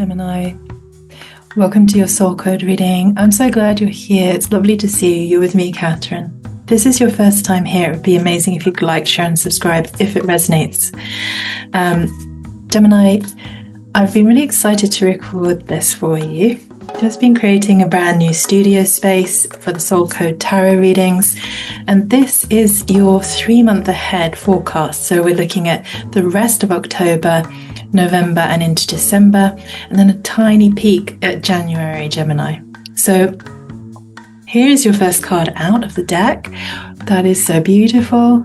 Gemini. Welcome to your soul code reading. I'm so glad you're here. It's lovely to see you. You're with me, Catherine. If this is your first time here, it would be amazing if you could like, share, and subscribe if it resonates. Gemini, I've been really excited to record this for you. Just been creating a brand new studio space for the Soul Code Tarot readings, and this is your 3-month ahead forecast. So we're looking at the rest of October, November, and into December, and then a tiny peek at January, Gemini. So here is your first card out of the deck. That is so beautiful.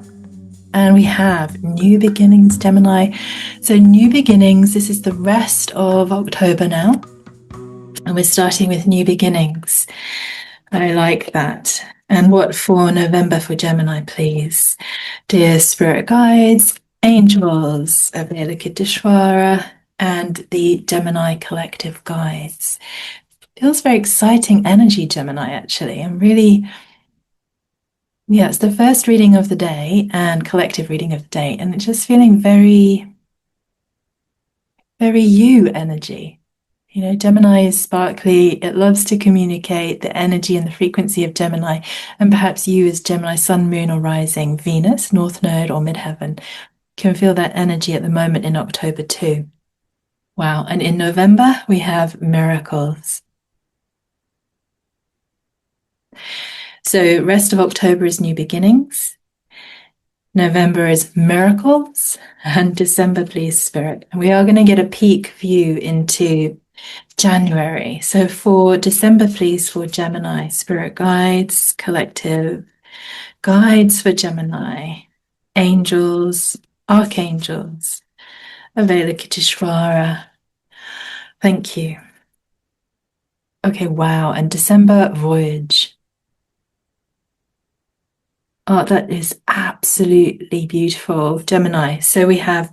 And we have new beginnings, Gemini. So new beginnings, this is the rest of October now. And we're starting with new beginnings. I like that. And what for November for Gemini, please? Dear spirit guides, angels, Avalokiteshvara, and the Gemini collective guides. Feels very exciting energy, Gemini, actually. I'm really, it's the first reading of the day and collective reading of the day. And it's just feeling very, very you energy. You know, Gemini is sparkly. It loves to communicate the energy and the frequency of Gemini. And perhaps you as Gemini, sun, moon, or rising, Venus, north node, or midheaven, can feel that energy at the moment in October too. Wow. And in November, we have miracles. So rest of October is new beginnings. November is miracles. And December, please, Spirit. And we are going to get a peek view into January. So for December, please, for Gemini, spirit guides, collective guides for Gemini, angels, archangels, Avalokiteshvara. Thank you. Okay, wow. And December, voyage. Oh, that is absolutely beautiful, Gemini. So we have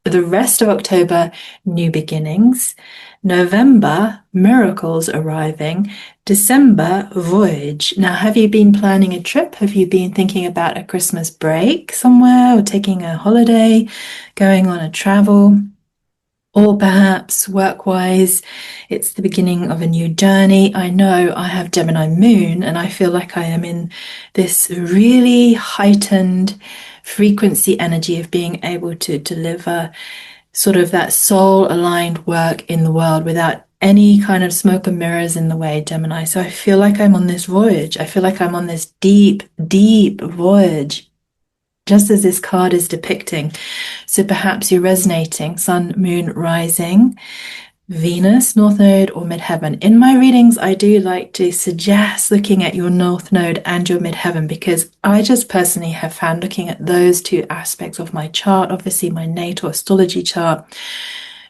the rest of October, new beginnings. November, miracles arriving. December, voyage. Now, have you been planning a trip? Have you been thinking about a Christmas break somewhere or taking a holiday, going on a travel? Or perhaps work-wise, it's the beginning of a new journey. I know I have Gemini moon and I feel like I am in this really heightened frequency energy of being able to deliver sort of that soul-aligned work in the world without any kind of smoke and mirrors in the way, Gemini. So I feel like I'm on this voyage. I feel like I'm on this deep, deep voyage, just as this card is depicting. So perhaps you're resonating, sun, moon, rising, Venus, north node, or midheaven. In my readings, I do like to suggest looking at your north node and your midheaven, because I just personally have found looking at those two aspects of my chart, obviously my natal astrology chart,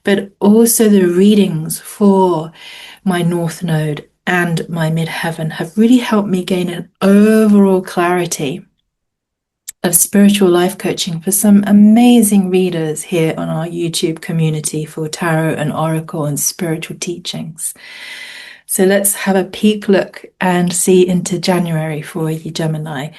but also the readings for my north node and my midheaven have really helped me gain an overall clarity of spiritual life coaching for some amazing readers here on our YouTube community for tarot and oracle and spiritual teachings. So let's have a peek look and see into January for you, Gemini.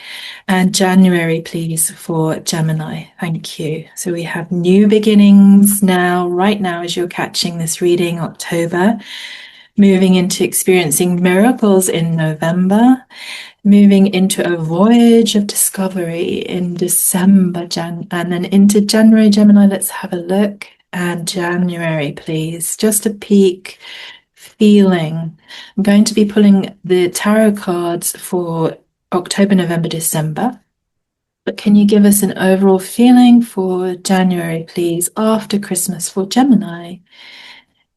And January, please, for Gemini. Thank you. So we have new beginnings now, right now, as you're catching this reading, October, moving into experiencing miracles in November, moving into a voyage of discovery in December, and then into January, Gemini. Let's have a look. And January, please, just a peek, feeling. I'm going to be pulling the tarot cards for October, November, December. But can you give us an overall feeling for January, please, after Christmas for Gemini?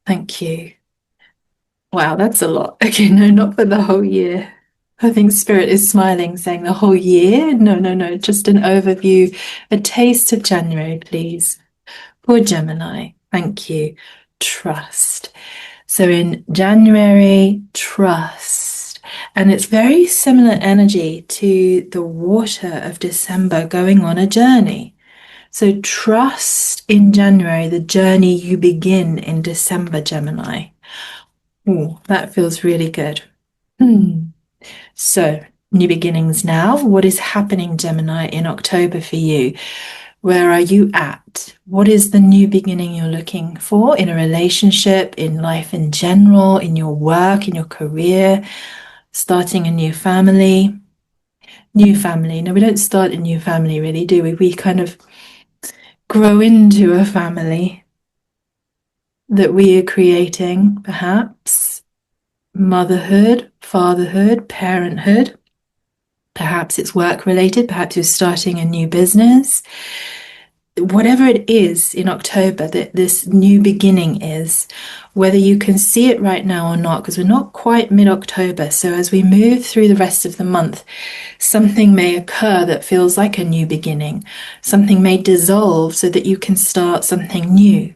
Thank you. Wow, that's a lot. Okay, no, not for the whole year. I think Spirit is smiling, saying the whole year. No, just an overview, a taste of January, please. For Gemini, thank you. Trust. So in January, trust. And it's very similar energy to the water of December, going on a journey. So trust in January, the journey you begin in December, Gemini. Oh, that feels really good. So, new beginnings now. What is happening, Gemini, in October for you? Where are you at? What is the new beginning you're looking for in a relationship, in life in general, in your work, in your career, starting a new family? New family. No, we don't start a new family, really, do we? We kind of grow into a family that we are creating, perhaps. Motherhood, fatherhood, parenthood. Perhaps it's work related. Perhaps you're starting a new business. Whatever it is in October that this new beginning is, whether you can see it right now or not, because we're not quite mid-October. So as we move through the rest of the month, something may occur that feels like a new beginning. Something may dissolve so that you can start something new.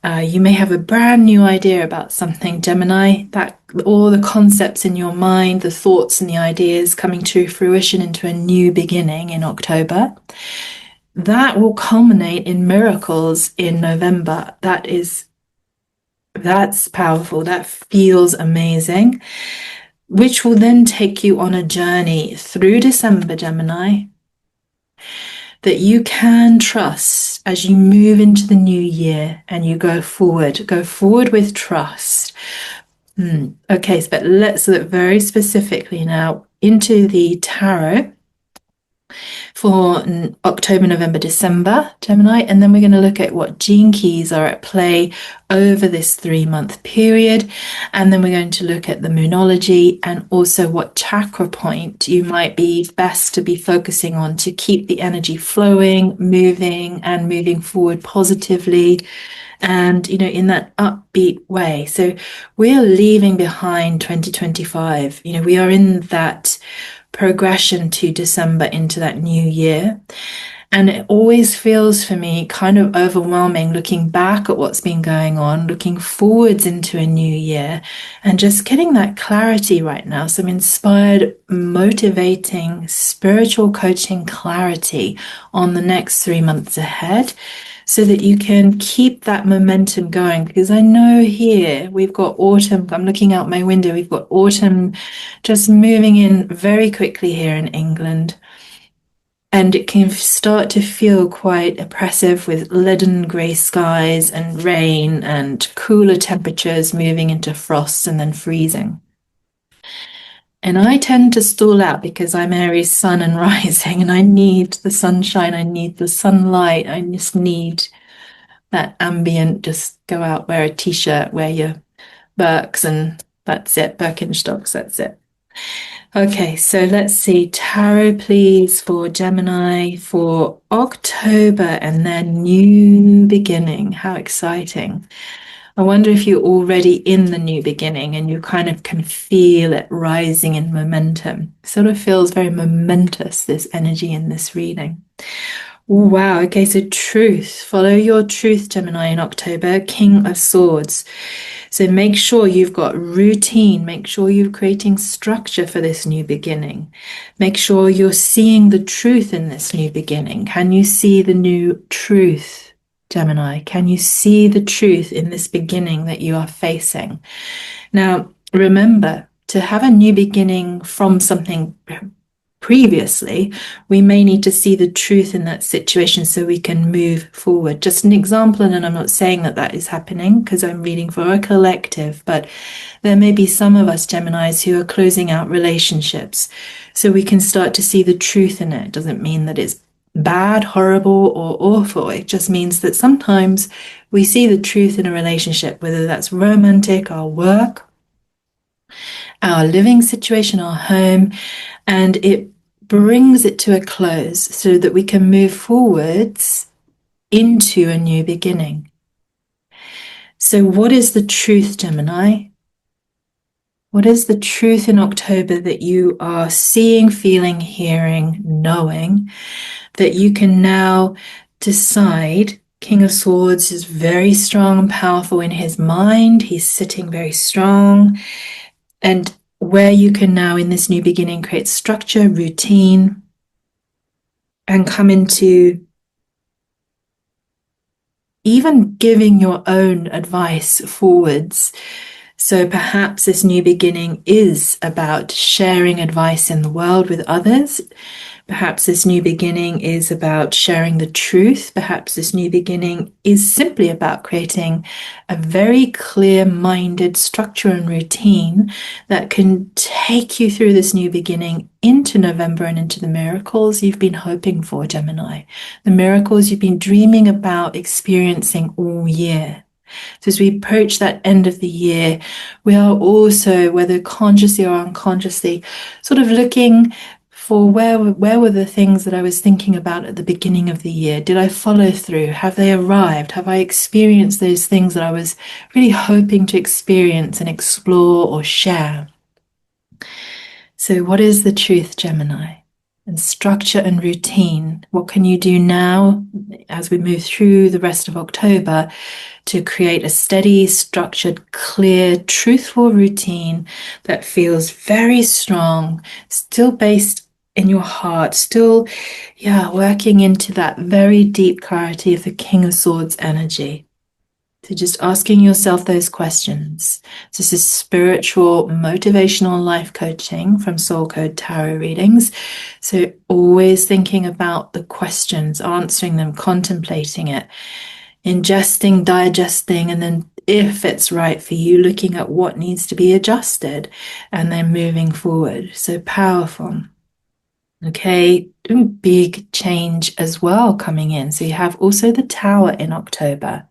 You may have a brand new idea about something, Gemini, that all the concepts in your mind, the thoughts and the ideas coming to fruition into a new beginning in October. That will culminate in miracles in November. That's powerful. That feels amazing, which will then take you on a journey through December, Gemini, that you can trust as you move into the new year and you go forward. Go forward with trust. Okay, but let's look very specifically now into the tarot for October, November, December, Gemini, and then we're going to look at what gene keys are at play over this 3-month period, and then we're going to look at the moonology and also what chakra point you might be best to be focusing on to keep the energy flowing, moving, and moving forward positively and in that upbeat way. So we are leaving behind 2025. We are in that progression to December into that new year. And it always feels for me kind of overwhelming looking back at what's been going on, looking forwards into a new year, and just getting that clarity right now. Some inspired, motivating, spiritual coaching clarity on the next 3 months ahead, so that you can keep that momentum going. Because I know here we've got autumn. I'm looking out my window. We've got autumn just moving in very quickly here in England. And it can start to feel quite oppressive with leaden grey skies and rain and cooler temperatures moving into frost and then freezing. And I tend to stall out because I'm Aries sun and rising, and I need the sunshine, I need the sunlight, I just need that ambient, just go out, wear a t-shirt, wear your Birks, and that's it, Birkenstocks, that's it. Okay, so let's see. Tarot, please, for Gemini for October and their new beginning. How exciting. I wonder if you're already in the new beginning and you kind of can feel it rising in momentum. Sort of feels very momentous, this energy in this reading. Wow, okay, so truth. Follow your truth, Gemini, in October. King of Swords. So make sure you've got routine. Make sure you're creating structure for this new beginning. Make sure you're seeing the truth in this new beginning. Can you see the new truth, Gemini? Can you see the truth in this beginning that you are facing? Now, remember, to have a new beginning from something previously, we may need to see the truth in that situation so we can move forward. Just an example, and I'm not saying that that is happening because I'm reading for a collective, but there may be some of us Geminis who are closing out relationships so we can start to see the truth in it. It doesn't mean that it's bad, horrible, or awful. It just means that sometimes we see the truth in a relationship, whether that's romantic, our work, our living situation, our home, and it brings it to a close so that we can move forwards into a new beginning. So what is the truth, Gemini? What is the truth in October that you are seeing, feeling, hearing, knowing, that you can now decide? King of Swords is very strong and powerful in his mind. He's sitting very strong. And where you can now, in this new beginning, create structure, routine, and come into even giving your own advice forwards. So perhaps this new beginning is about sharing advice in the world with others. Perhaps this new beginning is about sharing the truth. Perhaps this new beginning is simply about creating a very clear-minded structure and routine that can take you through this new beginning into November and into the miracles you've been hoping for, Gemini. The miracles you've been dreaming about experiencing all year. So as we approach that end of the year, we are also, whether consciously or unconsciously, sort of looking for where were the things that I was thinking about at the beginning of the year? Did I follow through? Have they arrived? Have I experienced those things that I was really hoping to experience and explore or share? So what is the truth, Gemini? And structure and routine. What can you do now as we move through the rest of October to create a steady, structured, clear, truthful routine that feels very strong, still based in your heart, still, working into that very deep clarity of the King of Swords energy. So just asking yourself those questions. This is spiritual, motivational life coaching from Soul Code Tarot readings. So always thinking about the questions, answering them, contemplating it, ingesting, digesting, and then if it's right for you, looking at what needs to be adjusted and then moving forward. So powerful. Okay, big change as well coming in. So you have also the Tower in October.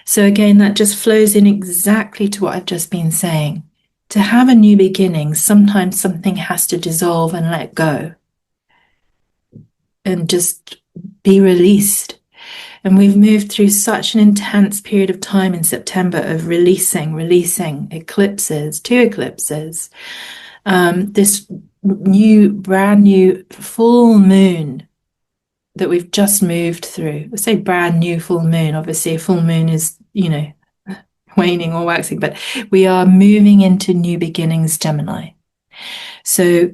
So again, that just flows in exactly to what I've just been saying. To have a new beginning, sometimes something has to dissolve and let go and just be released. And we've moved through such an intense period of time in September of releasing eclipses, 2 eclipses, this brand new full moon that we've just moved through. I say brand new full moon. Obviously, a full moon is, waning or waxing, but we are moving into new beginnings, Gemini. So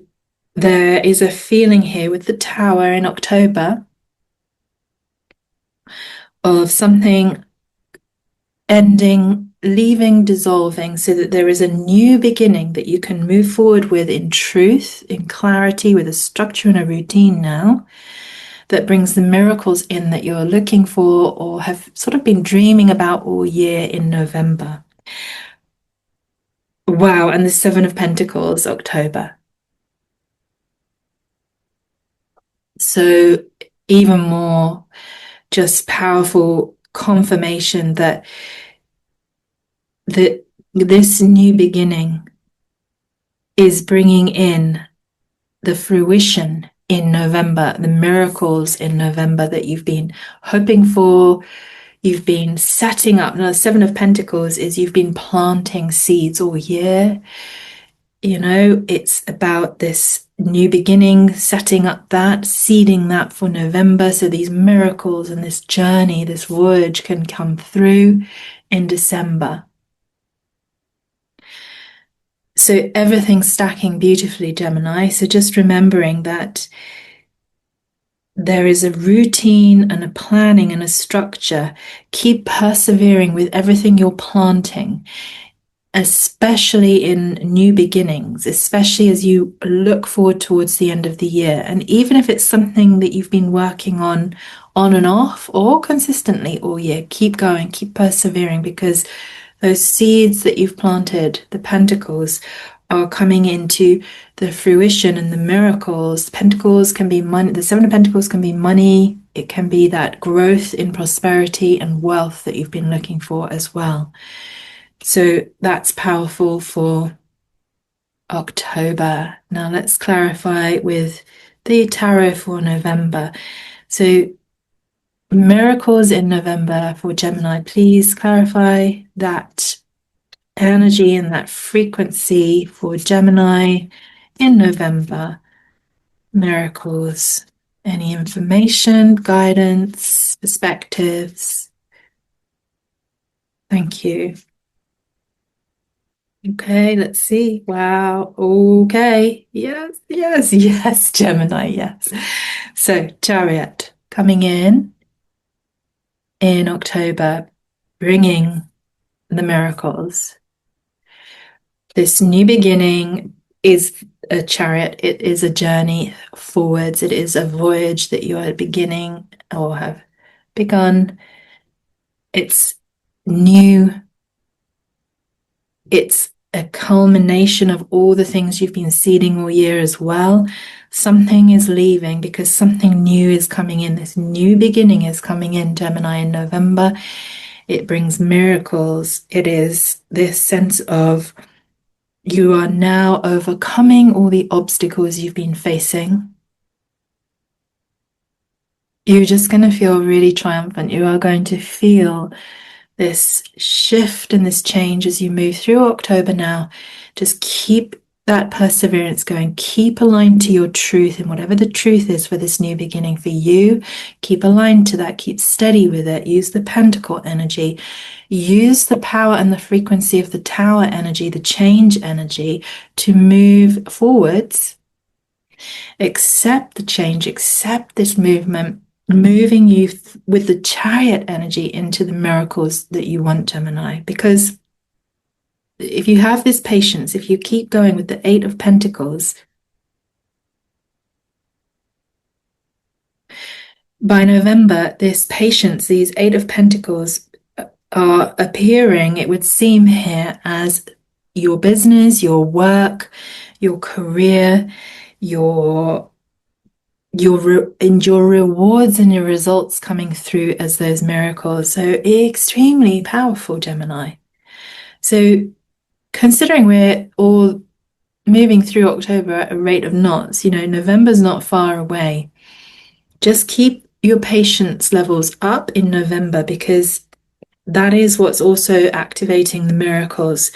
there is a feeling here with the Tower in October of something ending, leaving, dissolving, so that there is a new beginning that you can move forward with in truth, in clarity, with a structure and a routine now that brings the miracles in that you're looking for or have sort of been dreaming about all year in November. Wow, and the Seven of Pentacles, October. So even more just powerful confirmation that this new beginning is bringing in the fruition in November, the miracles in November that you've been hoping for, you've been setting up. Now, the Seven of Pentacles is you've been planting seeds all year. It's about this new beginning, setting up that, seeding that for November. So these miracles and this journey, this voyage can come through in December. So everything's stacking beautifully, Gemini. So just remembering that there is a routine and a planning and a structure. Keep persevering with everything you're planting, especially in new beginnings, especially as you look forward towards the end of the year. And even if it's something that you've been working on and off or consistently all year, keep going, keep persevering, because those seeds that you've planted, the pentacles, are coming into the fruition and the miracles. The pentacles can be money. The Seven of Pentacles can be money. It can be that growth in prosperity and wealth that you've been looking for as well. So that's powerful for October. Now let's clarify with the tarot for November. So miracles in November for Gemini, please clarify that energy and that frequency for Gemini in November. Miracles. Any information, guidance, perspectives? Thank you. Okay, let's see. Wow. Okay. Yes, Gemini, yes. So, Chariot coming in October, bringing the miracles. This new beginning is a chariot, it is a journey forwards. It is a voyage that you are beginning or have begun. It's new. It's a culmination of all the things you've been seeding all year as well. Something is leaving because something new is coming in. This new beginning is coming in, Gemini, in November. It brings miracles. It is this sense of you are now overcoming all the obstacles you've been facing. You're just going to feel really triumphant. You are going to feel this shift and this change as you move through October now. Just keep that perseverance going. Keep aligned to your truth and whatever the truth is for this new beginning for you. Keep aligned to that. Keep steady with it. Use the Pentacle energy. Use the power and the frequency of the Tower energy, the change energy, to move forwards. Accept the change. Accept this movement, moving you with the Chariot energy into the miracles that you want, Gemini. Because if you have this patience, if you keep going with the Eight of Pentacles, by November, this patience, these Eight of Pentacles are appearing, it would seem here, as your business, your work, your career, your rewards and your results coming through as those miracles. So extremely powerful, Gemini. So considering we're all moving through October at a rate of knots, November's not far away. Just keep your patience levels up in November, because that is what's also activating the miracles.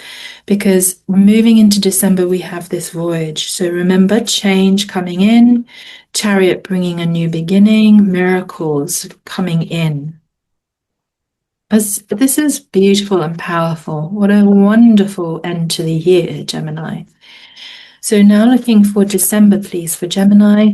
Because moving into December, we have this voyage. So remember, change coming in, Chariot bringing a new beginning, miracles coming in. This is beautiful and powerful. What a wonderful end to the year, Gemini. So now looking for December, please, for Gemini.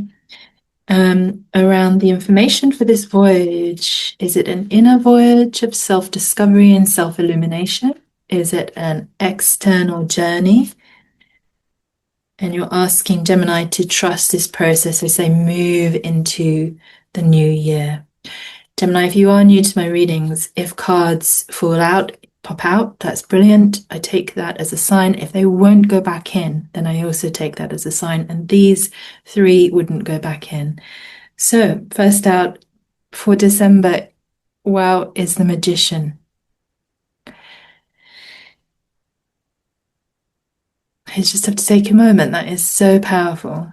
Around the information for this voyage. Is it an inner voyage of self-discovery and self-illumination? Is it an external journey? And you're asking Gemini to trust this process as they move into the new year. Gemini, if you are new to my readings, if cards fall out, pop out, that's brilliant. I take that as a sign. If they won't go back in, then I also take that as a sign. And these three wouldn't go back in. So first out for December, wow, is the Magician. I just have to take a moment. That is so powerful.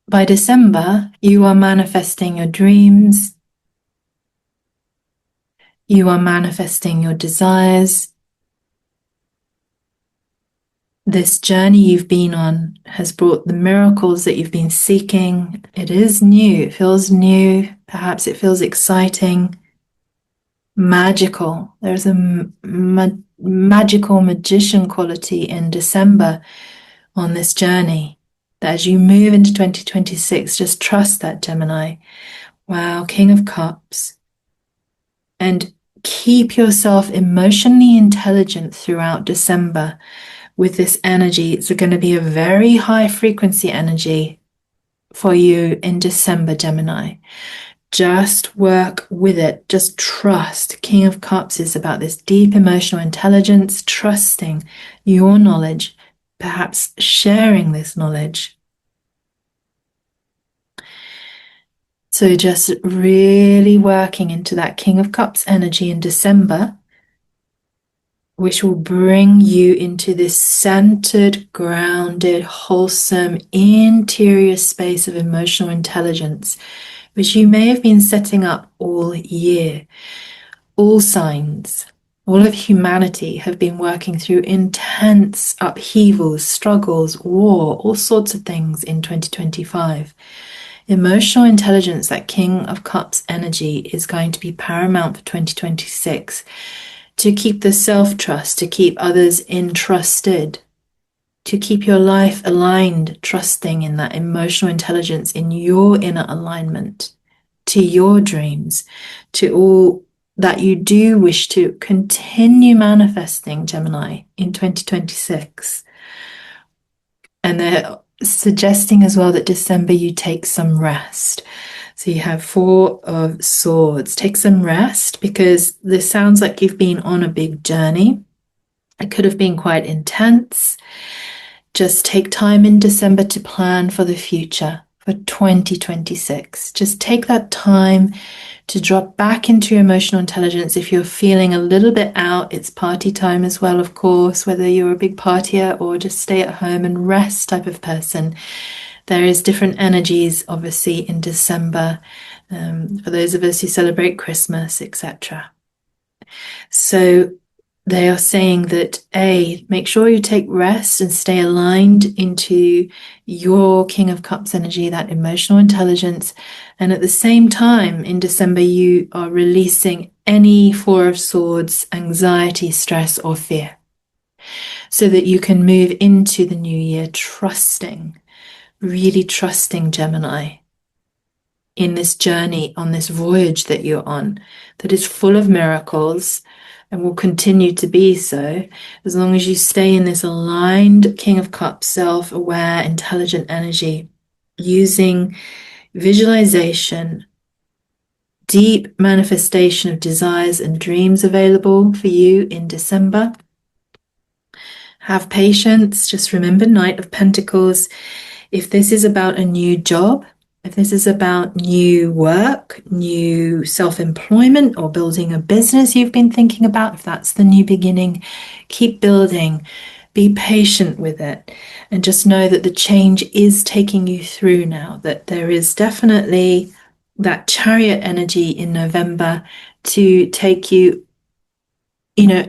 By December, you are manifesting your dreams. You are manifesting your desires. This journey you've been on has brought the miracles that you've been seeking. It is new. It feels new. Perhaps it feels exciting, magical. There's a magical magician quality in December on this journey. That as you move into 2026, just trust that, Gemini. Wow, King of Cups. And keep yourself emotionally intelligent throughout December with this energy. It's going to be a very high frequency energy for you in December, Gemini. Just work with it. Just trust. King of Cups is about this deep emotional intelligence, trusting your knowledge, perhaps sharing this knowledge. So just really working into that King of Cups energy in December, which will bring you into this centered, grounded, wholesome, interior space of emotional intelligence, which you may have been setting up all year. All signs, all of humanity have been working through intense upheavals, struggles, war, all sorts of things in 2025. Emotional intelligence, that King of Cups energy, is going to be paramount for 2026 to keep the self-trust, to keep others entrusted, to keep your life aligned, trusting in that emotional intelligence, in your inner alignment, to your dreams, to all that you do wish to continue manifesting, Gemini, in 2026. And they're suggesting as well that December you take some rest. So you have Four of Swords. Take some rest because this sounds like you've been on a big journey. It could have been quite intense. Just take time in December to plan for the future for 2026. Just take that time to drop back into your emotional intelligence. If you're feeling a little bit out, it's party time as well, of course, whether you're a big partier or just stay at home and rest type of person. There is different energies, obviously, in December, for those of us who celebrate Christmas, etc. So they are saying that make sure you take rest and stay aligned into your King of Cups energy, that emotional intelligence. And at the same time, in December, you are releasing any Four of Swords, anxiety, stress, or fear, so that you can move into the new year trusting, really trusting, Gemini, in this journey, on this voyage that you're on, that is full of miracles and will continue to be so as long as you stay in this aligned King of Cups, self-aware, intelligent energy, using visualization, deep manifestation of desires and dreams available for you in December. Have patience. Just remember, Knight of Pentacles. If this is about a new job, if this is about new work, new self-employment, or building a business you've been thinking about, if that's the new beginning, keep building. Be patient with it. And just know that the change is taking you through now, that there is definitely that chariot energy in November to take you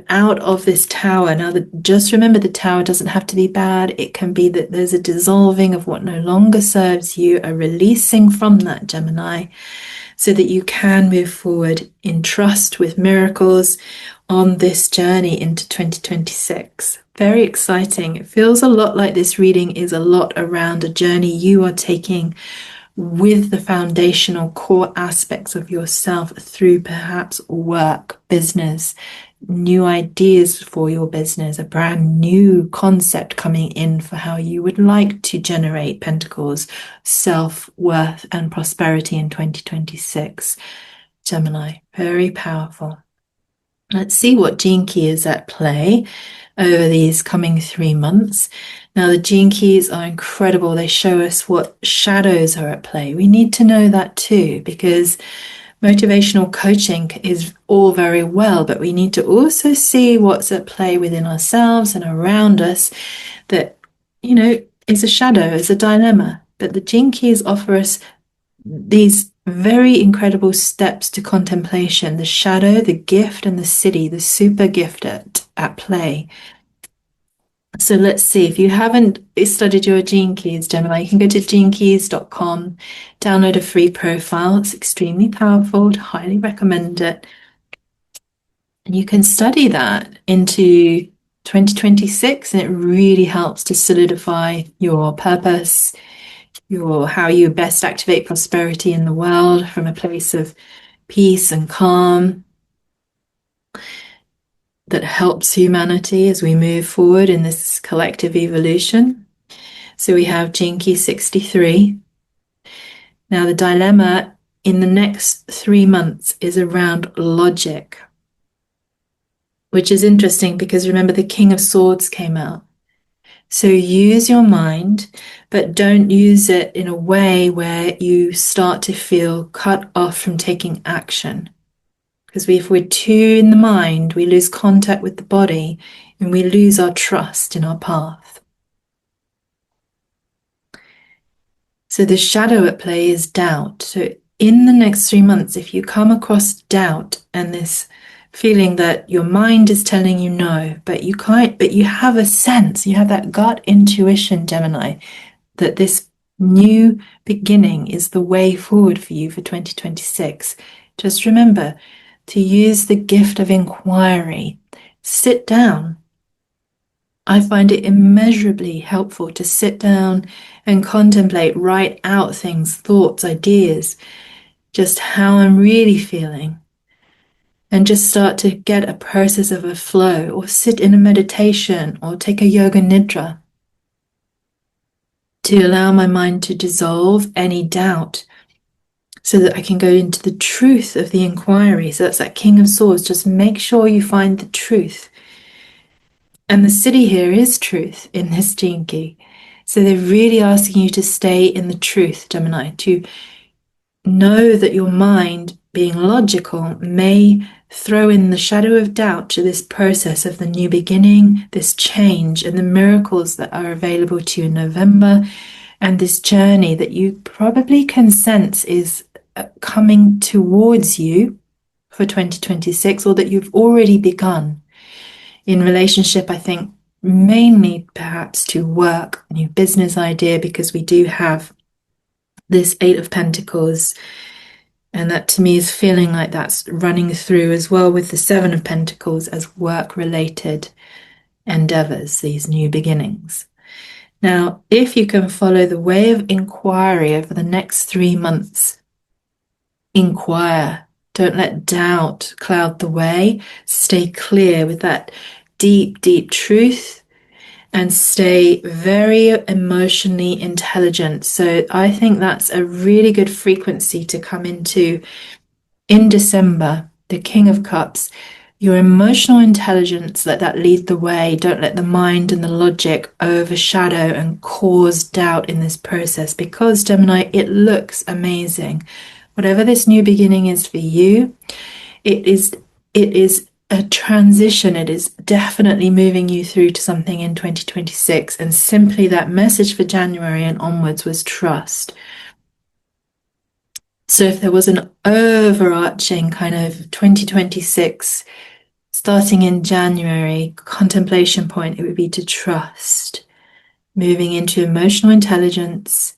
out of this tower. Now, just remember, the tower doesn't have to be bad. It can be that there's a dissolving of what no longer serves you, a releasing from that, Gemini, so that you can move forward in trust with miracles on this journey into 2026. Very exciting. It feels a lot like this reading is a lot around a journey you are taking with the foundational core aspects of yourself through perhaps work, business, new ideas for your business, a brand new concept coming in for how you would like to generate pentacles, self-worth, and prosperity in 2026. Gemini, very powerful. Let's see what gene key is at play over these coming 3 months. Now, the gene keys are incredible. They show us what shadows are at play. We need to know that too, because motivational coaching is all very well, but we need to also see what's at play within ourselves and around us that, is a shadow, is a dilemma. But the gene keys offer us these very incredible steps to contemplation, the shadow, the gift, and the city, the super gift at play. So let's see, if you haven't studied your gene keys, Gemini, you can go to genekeys.com, download a free profile. It's extremely powerful. I'd highly recommend it. And you can study that into 2026, and it really helps to solidify your purpose, how you best activate prosperity in the world from a place of peace and calm that helps humanity as we move forward in this collective evolution. So we have Gene Key 63. Now, the dilemma in the next 3 months is around logic, which is interesting because remember, the King of Swords came out. So use your mind, but don't use it in a way where you start to feel cut off from taking action. Because if we're too in the mind, we lose contact with the body and we lose our trust in our path. So the shadow at play is doubt. So in the next 3 months, if you come across doubt and this feeling that your mind is telling you no, but you can't, but you have a sense, you have that gut intuition, Gemini, that this new beginning is the way forward for you for 2026. Just remember to use the gift of inquiry. Sit down. I find it immeasurably helpful to sit down and contemplate, write out things, thoughts, ideas, just how I'm really feeling. And just start to get a process of a flow, or sit in a meditation, or take a yoga nidra. to allow my mind to dissolve any doubt so that I can go into the truth of the inquiry. So that's that King of Swords. Just make sure you find the truth. And the city here is truth in this gene key. So they're really asking you to stay in the truth, Gemini, to know that your mind, being logical, may throw in the shadow of doubt to this process of the new beginning, this change, and the miracles that are available to you in November, and this journey that you probably can sense is coming towards you for 2026, or that you've already begun. In relationship, I think mainly perhaps to work, new business idea, because we do have this Eight of Pentacles, and that to me is feeling like that's running through as well with the Seven of Pentacles as work-related endeavors, these new beginnings. Now, if you can follow the way of inquiry over the next 3 months, inquire. Don't let doubt cloud the way. Stay clear with that deep, deep truth, and stay very emotionally intelligent. So I think that's a really good frequency to come into in December, the King of Cups. Your emotional intelligence, let that lead the way. Don't let the mind and the logic overshadow and cause doubt in this process, because Gemini, it looks amazing. Whatever this new beginning is for you, it is a transition. It is definitely moving you through to something in 2026. And simply that message for January and onwards was trust. So if there was an overarching kind of 2026, starting in January, contemplation point, it would be to trust. Moving into emotional intelligence,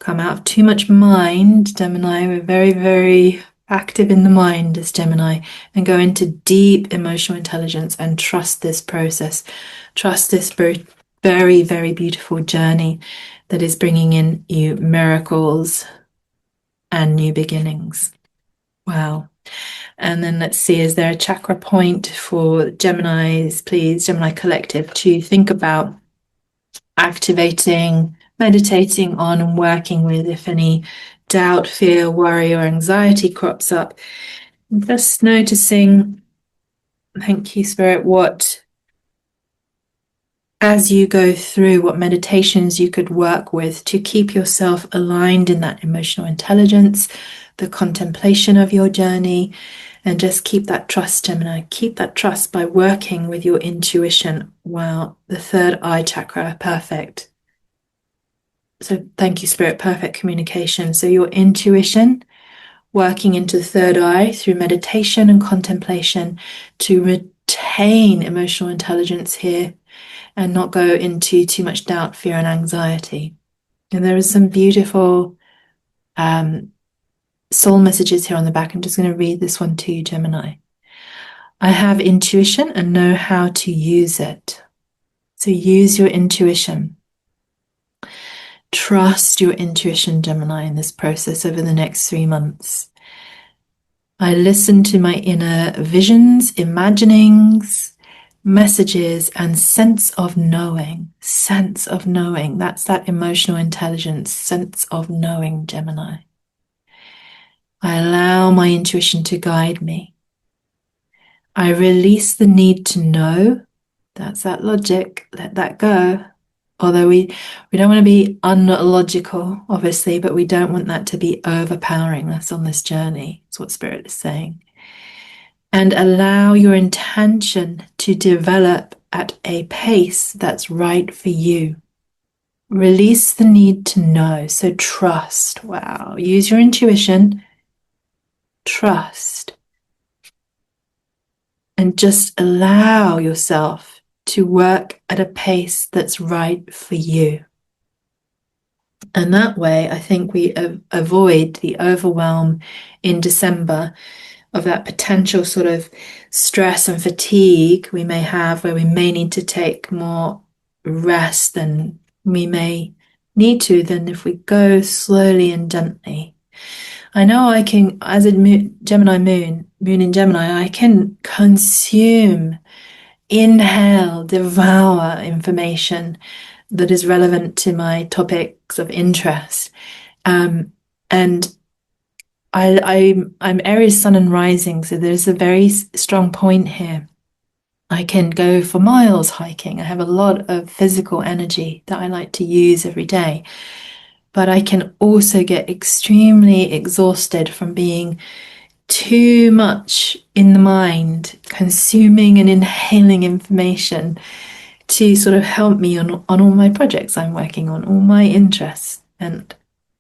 come out of too much mind, Gemini. We're very, very active in the mind as Gemini, and go into deep emotional intelligence and trust this process. Trust this very, very, very beautiful journey that is bringing in you miracles and new beginnings. Wow. And then let's see, is there a chakra point for Geminis, please, Gemini Collective, to think about activating, meditating on, and working with if any doubt, fear, worry, or anxiety crops up? Just noticing, thank you, Spirit, what, as you go through, what meditations you could work with to keep yourself aligned in that emotional intelligence, the contemplation of your journey, and just keep that trust, Gemini. Keep that trust by working with your intuition. Wow, the third eye chakra, perfect. So thank you, Spirit, perfect communication. So your intuition, working into the third eye through meditation and contemplation to retain emotional intelligence here and not go into too much doubt, fear, and anxiety. And there is some beautiful soul messages here on the back. I'm just going to read this one to you, Gemini. I have intuition and know how to use it. So use your intuition. Trust your intuition, Gemini, in this process over the next 3 months. I listen to my inner visions, imaginings, messages, and sense of knowing. Sense of knowing. That's that emotional intelligence, sense of knowing, Gemini. I allow my intuition to guide me. I release the need to know. That's that logic. Let that go. Although we don't want to be unlogical, obviously, but we don't want that to be overpowering us on this journey. That's what Spirit is saying. And allow your intention to develop at a pace that's right for you. Release the need to know. So trust. Wow. Use your intuition. Trust. And just allow yourself to work at a pace that's right for you. And that way, I think we avoid the overwhelm in December of that potential sort of stress and fatigue we may have, where we may need to take more rest than we may need to, than if we go slowly and gently. I know I can, as a Gemini moon in Gemini, I can consume, inhale, devour information that is relevant to my topics of interest. And I'm Aries Sun and Rising, so there's a very strong point here. I can go for miles hiking. I have a lot of physical energy that I like to use every day. But I can also get extremely exhausted from being too much in the mind, consuming and inhaling information to sort of help me on all my projects I'm working on, all my interests. And,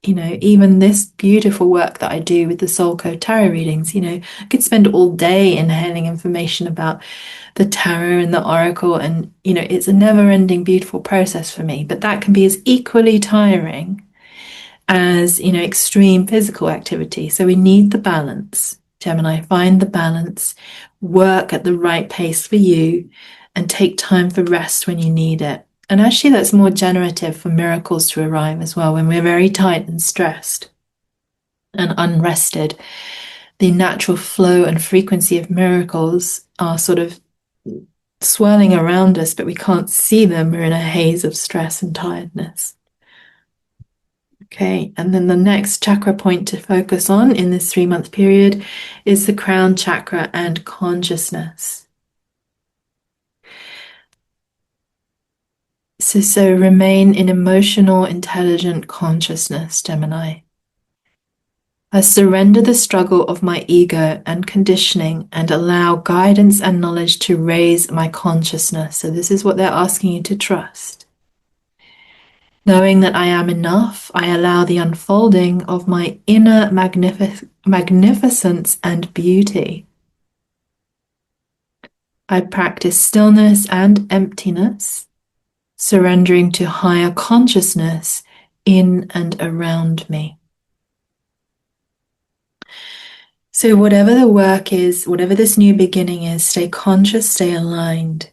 even this beautiful work that I do with the Soul Code Tarot readings, I could spend all day inhaling information about the tarot and the oracle. And, it's a never ending, beautiful process for me. But that can be as equally tiring as, extreme physical activity. So we need the balance. Gemini, find the balance, work at the right pace for you, and take time for rest when you need it. And actually, that's more generative for miracles to arrive as well. When we're very tight and stressed and unrested, the natural flow and frequency of miracles are sort of swirling around us, but we can't see them. We're in a haze of stress and tiredness. Okay, and then the next chakra point to focus on in this 3-month period is the crown chakra and consciousness. So remain in emotional, intelligent consciousness, Gemini. I surrender the struggle of my ego and conditioning and allow guidance and knowledge to raise my consciousness. So this is what they're asking you to trust. Knowing that I am enough, I allow the unfolding of my inner magnificence and beauty. I practice stillness and emptiness, surrendering to higher consciousness in and around me. So whatever the work is, whatever this new beginning is, stay conscious, stay aligned,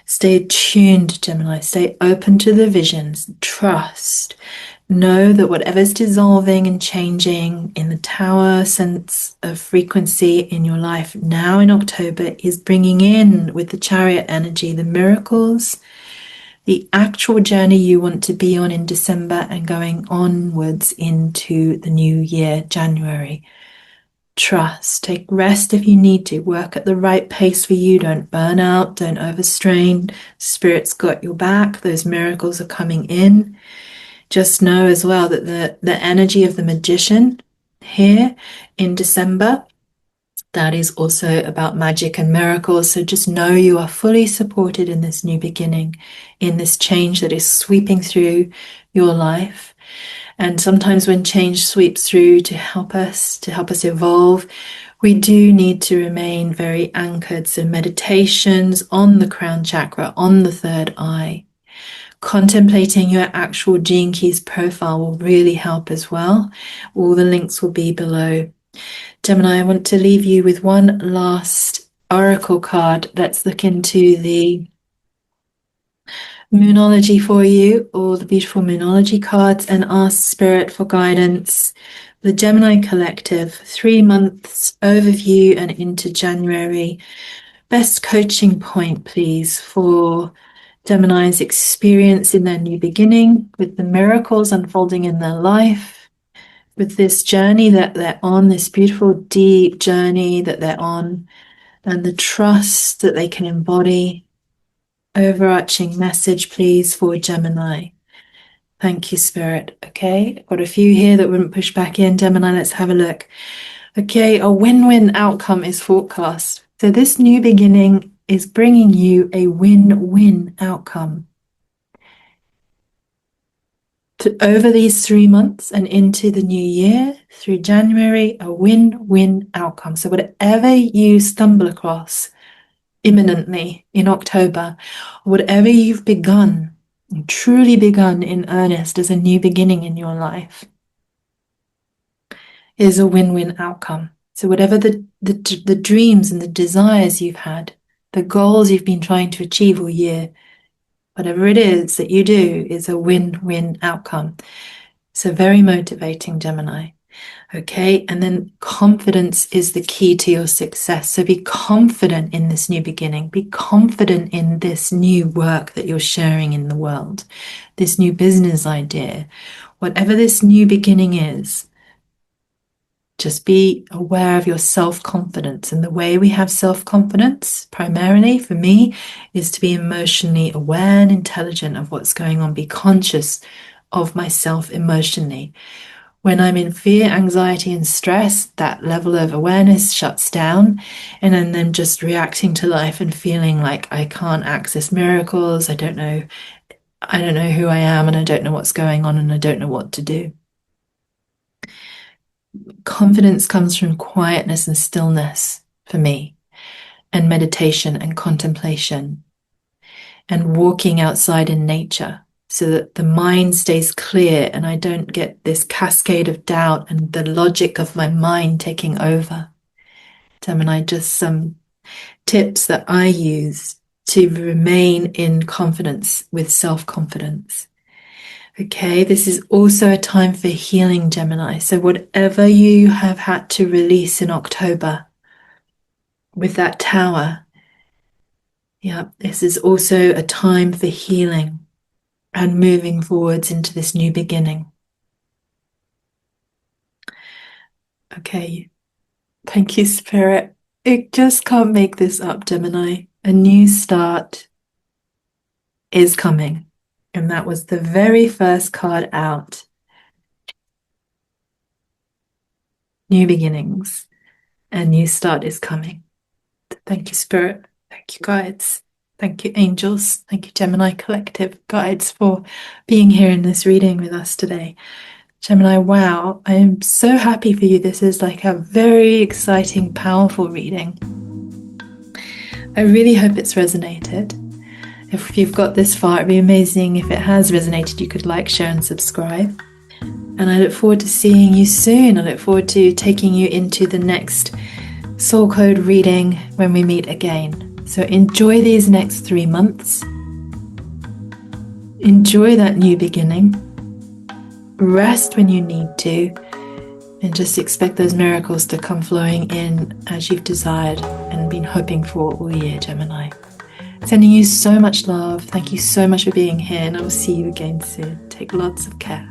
stay tuned, Gemini, stay open to the visions, trust. Know that whatever's dissolving and changing in the tower sense of frequency in your life now in October is bringing in with the chariot energy, the miracles, the actual journey you want to be on in December and going onwards into the new year, January. Trust, take rest if you need to, work at the right pace for you. Don't burn out, don't overstrain. Spirit's got your back. Those miracles are coming in. Just know as well that the energy of the magician here in December, that is also about magic and miracles. So just know you are fully supported in this new beginning, in this change that is sweeping through your life. And sometimes when change sweeps through to help us evolve, we do need to remain very anchored. So meditations on the crown chakra, on the third eye, contemplating your actual Gene Keys profile will really help as well. All the links will be below. Gemini, I want to leave you with one last oracle card. Let's look into the Moonology for you, all the beautiful Moonology cards, and ask Spirit for guidance. The Gemini Collective, 3 months overview and into January. Best coaching point, please, for Gemini's experience in their new beginning, with the miracles unfolding in their life, with this journey that they're on, this beautiful, deep journey that they're on, and the trust that they can embody. Overarching message, please, for Gemini. Thank you, Spirit. Okay, I've got a few here that wouldn't push back in. Gemini, let's have a look. Okay, a win-win outcome is forecast. So this new beginning is bringing you a win-win outcome. Over these 3 months and into the new year, through January, a win-win outcome. So whatever you stumble across imminently in October, whatever you've begun, truly begun in earnest as a new beginning in your life, is a win-win outcome. So whatever the dreams and the desires you've had, the goals you've been trying to achieve all year, whatever it is that you do is a win-win outcome. So very motivating, Gemini. Okay, and then confidence is the key to your success. So be confident in this new beginning. Be confident in this new work that you're sharing in the world, this new business idea, whatever this new beginning is. Just be aware of your self-confidence. And the way we have self-confidence, primarily for me, is to be emotionally aware and intelligent of what's going on. Be conscious of myself emotionally. When I'm in fear, anxiety, and stress, that level of awareness shuts down. And then I'm just reacting to life and feeling like I can't access miracles. I don't know who I am, and I don't know what's going on, and I don't know what to do. Confidence comes from quietness and stillness for me, and meditation and contemplation, and walking outside in nature so that the mind stays clear and I don't get this cascade of doubt and the logic of my mind taking over. Gemini, just some tips that I use to remain in confidence with self-confidence. Okay, this is also a time for healing, Gemini. So whatever you have had to release in October with that tower, yeah, this is also a time for healing and moving forwards into this new beginning. Okay, thank you, Spirit. I just can't make this up, Gemini. A new start is coming. And that was the very first card out. New beginnings. A new start is coming. Thank you, Spirit. Thank you, guides. Thank you, angels. Thank you, Gemini Collective guides, for being here in this reading with us today. Gemini, wow, I am so happy for you. This is like a very exciting, powerful reading. I really hope it's resonated. If you've got this far, it'd be amazing if it has resonated. You could like, share, and subscribe. And I look forward to seeing you soon. I look forward to taking you into the next Soul Code reading when we meet again. So enjoy these next 3 months. Enjoy that new beginning. Rest when you need to. And just expect those miracles to come flowing in as you've desired and been hoping for all year, Gemini. Sending you so much love. Thank you so much for being here, and I will see you again soon. Take lots of care.